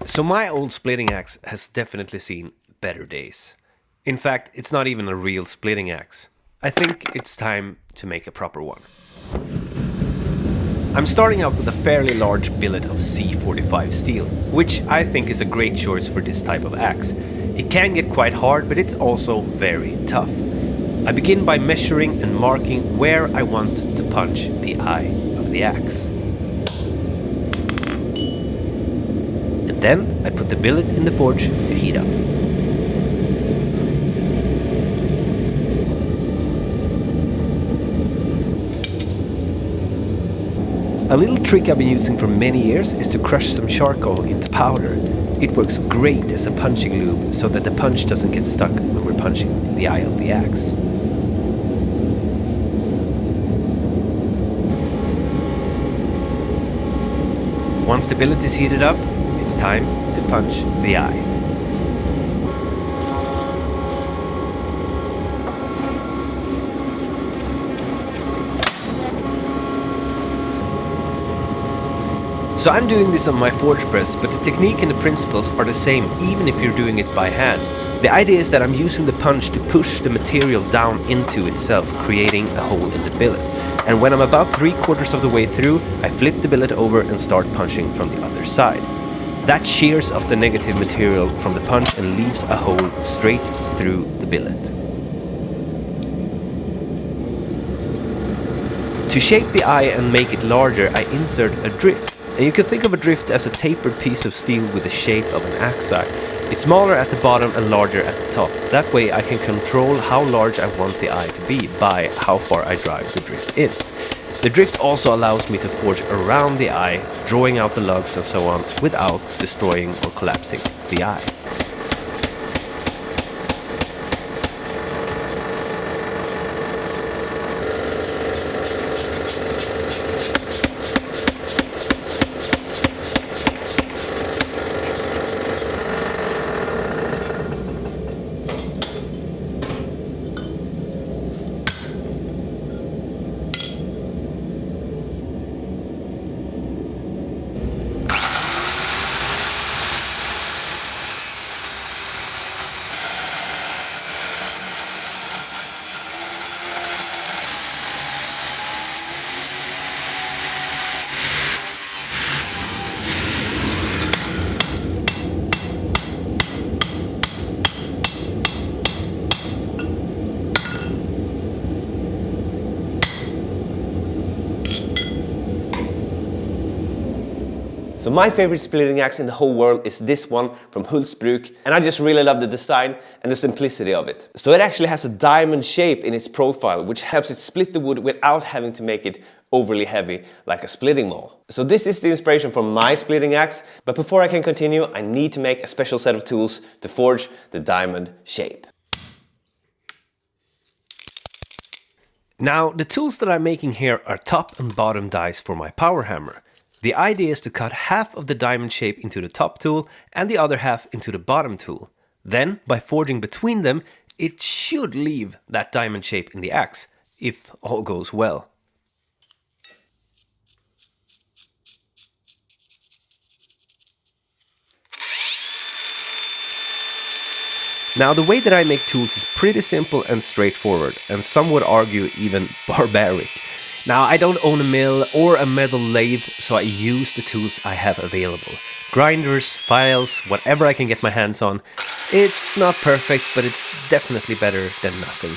So my old splitting axe has definitely seen better days. In fact, it's not even a real splitting axe. I think it's time to make a proper one. I'm starting out with a fairly large billet of C45 steel, which I think is a great choice for this type of axe. It can get quite hard, but it's also very tough. I begin by measuring and marking where I want to punch the eye of the axe. And then I put the billet in the forge to heat up. A little trick I've been using for many years is to crush some charcoal into powder. It works great as a punching lube so that the punch doesn't get stuck when we're punching the eye of the axe. Once the billet is heated up, it's time to punch the eye. So I'm doing this on my forge press, but the technique and the principles are the same even if you're doing it by hand. The idea is that I'm using the punch to push the material down into itself, creating a hole in the billet. And when I'm about 3/4 of the way through, I flip the billet over and start punching from the other side. That shears off the negative material from the punch and leaves a hole straight through the billet. To shape the eye and make it larger, I insert a drift. And you can think of a drift as a tapered piece of steel with the shape of an axe eye. It's smaller at the bottom and larger at the top. That way I can control how large I want the eye to be by how far I drive the drift in. The drift also allows me to forge around the eye, drawing out the lugs and so on, without destroying or collapsing the eye. So my favorite splitting axe in the whole world is this one from Hultsbruk, and I just really love the design and the simplicity of it. So it actually has a diamond shape in its profile, which helps it split the wood without having to make it overly heavy like a splitting maul. So this is the inspiration for my splitting axe, but before I can continue, I need to make a special set of tools to forge the diamond shape. Now, the tools that I'm making here are top and bottom dies for my power hammer. The idea is to cut half of the diamond shape into the top tool and the other half into the bottom tool. Then, by forging between them, it should leave that diamond shape in the axe, if all goes well. Now, the way that I make tools is pretty simple and straightforward, and some would argue even barbaric. Now, I don't own a mill or a metal lathe, so I use the tools I have available. Grinders, files, whatever I can get my hands on. It's not perfect, but it's definitely better than nothing.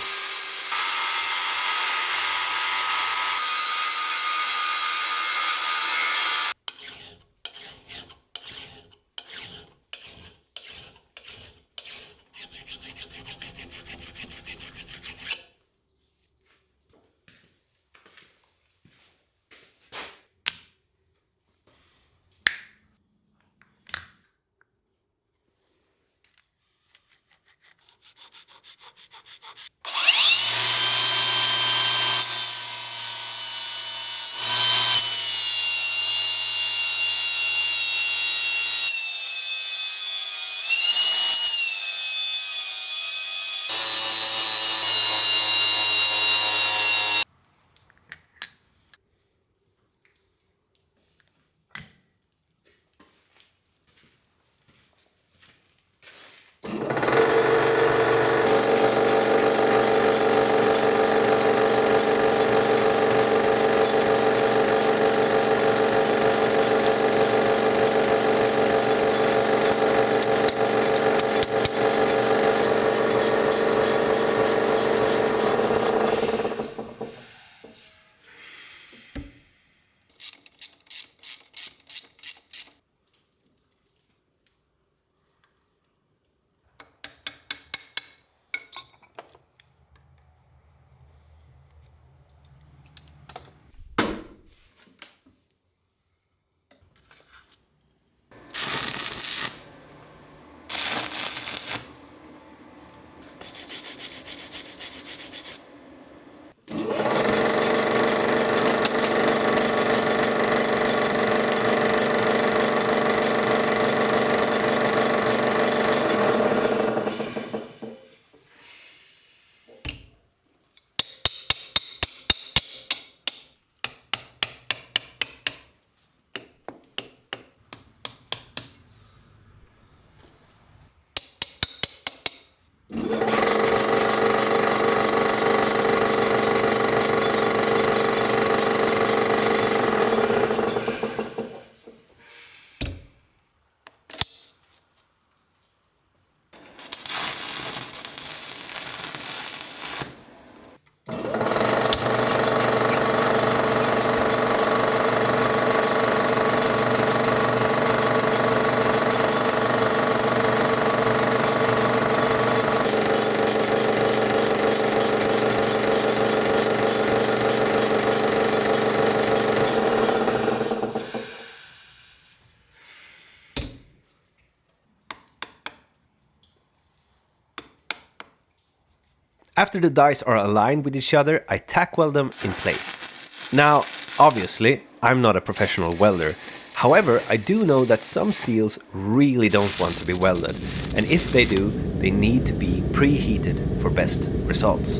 After the dies are aligned with each other, I tack weld them in place. Now, obviously, I'm not a professional welder. However, I do know that some steels really don't want to be welded, and if they do, they need to be preheated for best results.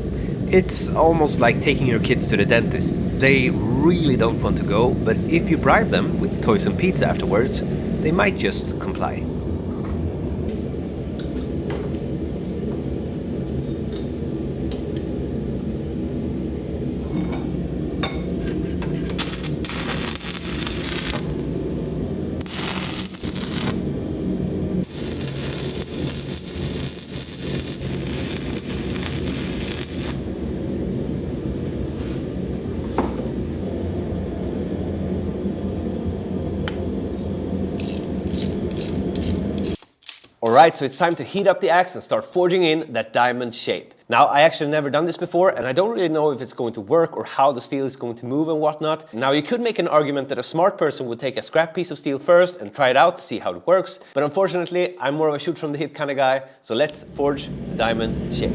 It's almost like taking your kids to the dentist. They really don't want to go, but if you bribe them with toys and pizza afterwards, they might just comply. Alright, so it's time to heat up the axe and start forging in that diamond shape. Now, I actually never done this before, and I don't really know if it's going to work or how the steel is going to move and whatnot. Now, you could make an argument that a smart person would take a scrap piece of steel first and try it out to see how it works, but unfortunately, I'm more of a shoot from the hip kind of guy, so let's forge the diamond shape.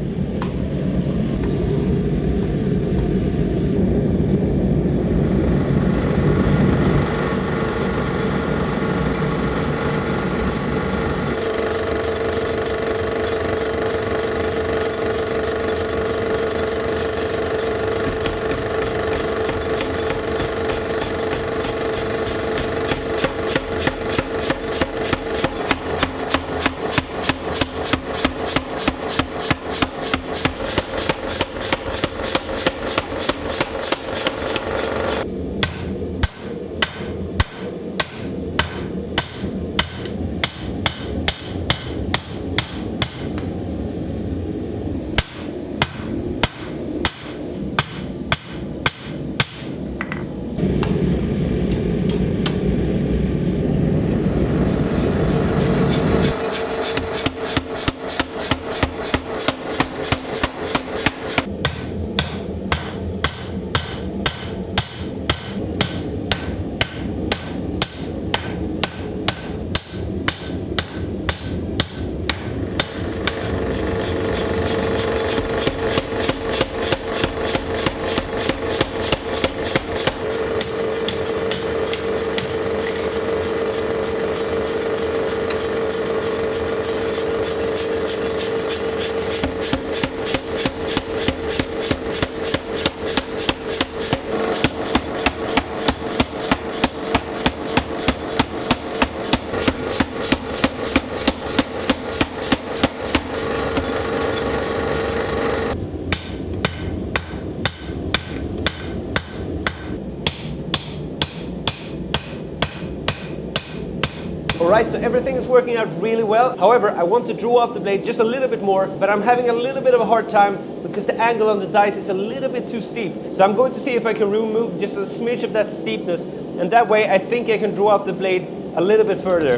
Alright, so everything is working out really well. However, I want to draw out the blade just a little bit more, but I'm having a little bit of a hard time because the angle on the dice is a little bit too steep. So I'm going to see if I can remove just a smidge of that steepness, and that way I think I can draw out the blade a little bit further.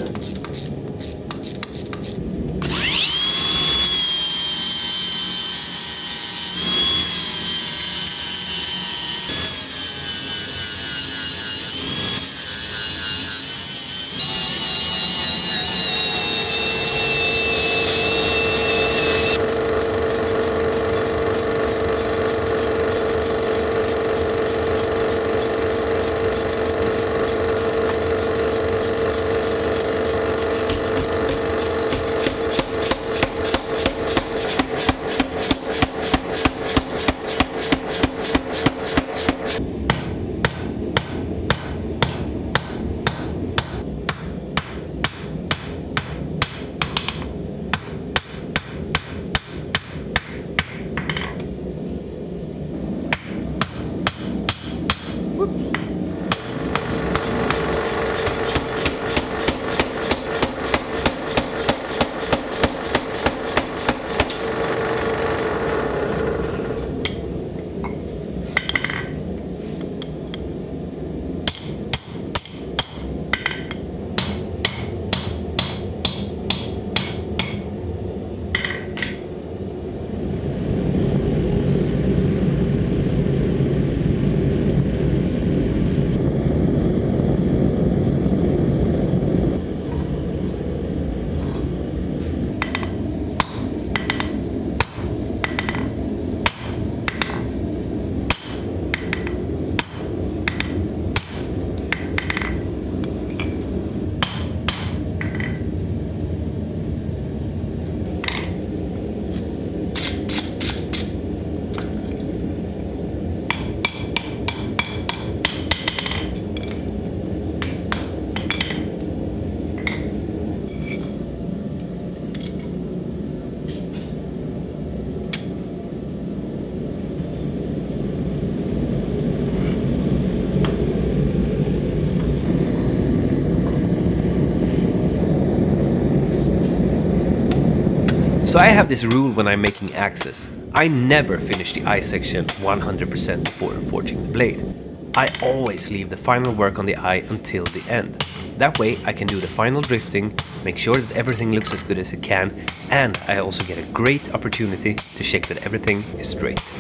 So I have this rule when I'm making axes. I never finish the eye section 100% before forging the blade. I always leave the final work on the eye until the end. That way I can do the final drifting, make sure that everything looks as good as it can, and I also get a great opportunity to check that everything is straight.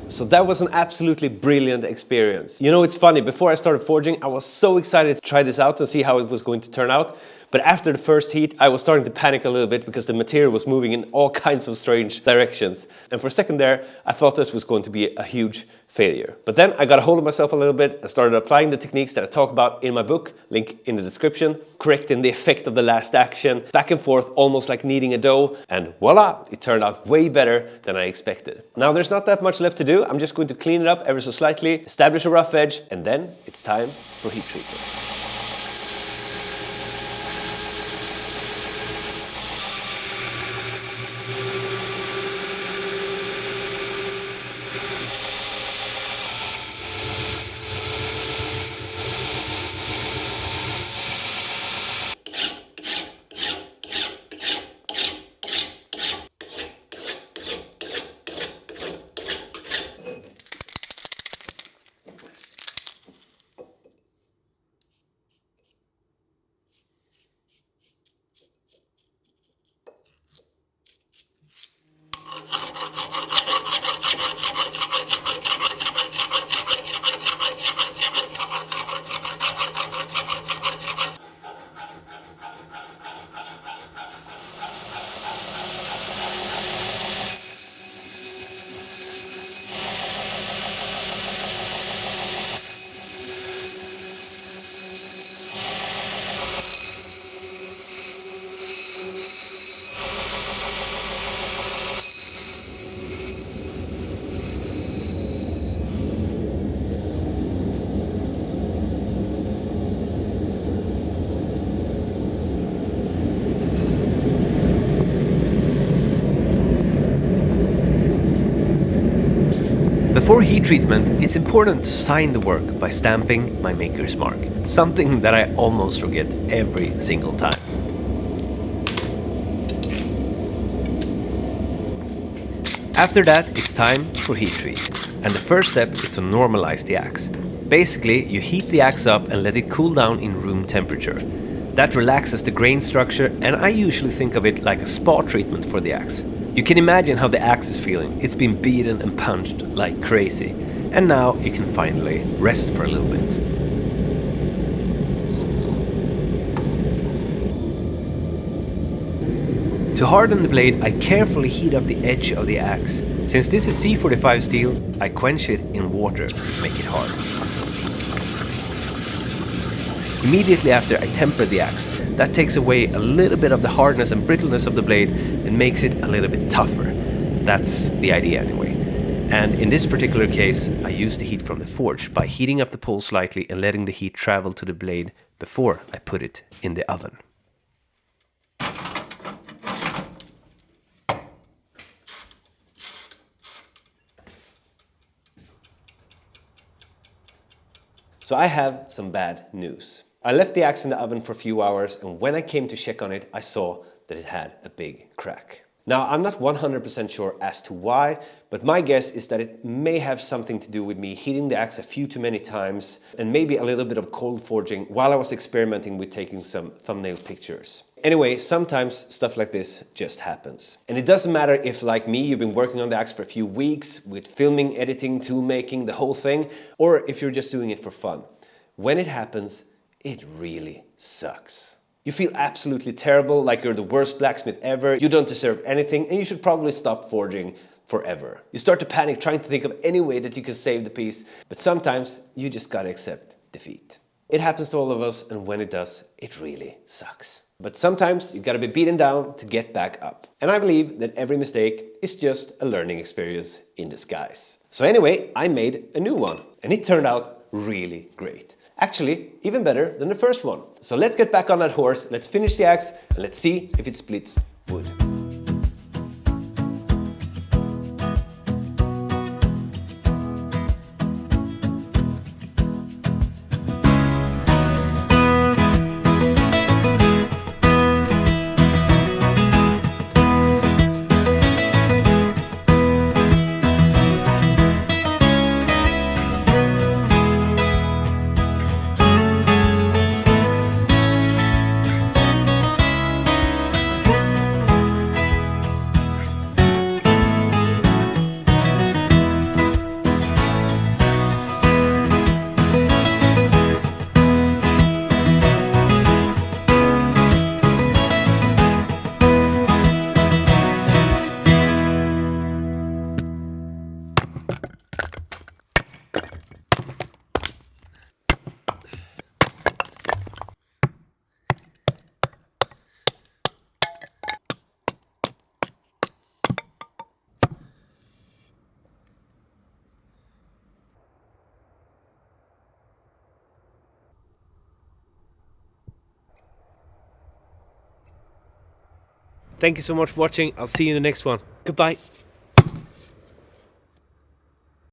So that was an absolutely brilliant experience. You know, it's funny, before I started forging, I was so excited to try this out and see how it was going to turn out. But after the first heat, I was starting to panic a little bit because the material was moving in all kinds of strange directions. And for a second there, I thought this was going to be a huge failure. But then I got a hold of myself a little bit and started applying the techniques that I talk about in my book, link in the description, correcting the effect of the last action, back and forth, almost like kneading a dough, and voila, it turned out way better than I expected. Now there's not that much left to do. I'm just going to clean it up ever so slightly, establish a rough edge, and then it's time for heat treatment. Before heat treatment, it's important to sign the work by stamping my maker's mark, something that I almost forget every single time. After that, it's time for heat treat, and the first step is to normalize the axe. Basically, you heat the axe up and let it cool down in room temperature. That relaxes the grain structure, and I usually think of it like a spa treatment for the axe. You can imagine how the axe is feeling. It's been beaten and punched like crazy, and now it can finally rest for a little bit. To harden the blade, I carefully heat up the edge of the axe. Since this is C45 steel, I quench it in water to make it hard. Immediately after, I temper the axe. That takes away a little bit of the hardness and brittleness of the blade and makes it a little bit tougher. That's the idea anyway. And in this particular case, I use the heat from the forge by heating up the pole slightly and letting the heat travel to the blade before I put it in the oven. So I have some bad news. I left the axe in the oven for a few hours, and when I came to check on it, I saw that it had a big crack. Now, I'm not 100% sure as to why, but my guess is that it may have something to do with me heating the axe a few too many times and maybe a little bit of cold forging while I was experimenting with taking some thumbnail pictures. Anyway, sometimes stuff like this just happens. And it doesn't matter if, like me, you've been working on the axe for a few weeks with filming, editing, tool making, the whole thing, or if you're just doing it for fun. When it happens, it really sucks. You feel absolutely terrible, like you're the worst blacksmith ever, you don't deserve anything, and you should probably stop forging forever. You start to panic trying to think of any way that you can save the piece, but sometimes you just gotta accept defeat. It happens to all of us, and when it does, it really sucks. But sometimes you gotta be beaten down to get back up. And I believe that every mistake is just a learning experience in disguise. So anyway, I made a new one, and it turned out really great. Actually, even better than the first one. So let's get back on that horse, let's finish the axe, and let's see if it splits wood. Thank you so much for watching. I'll see you in the next one. Goodbye.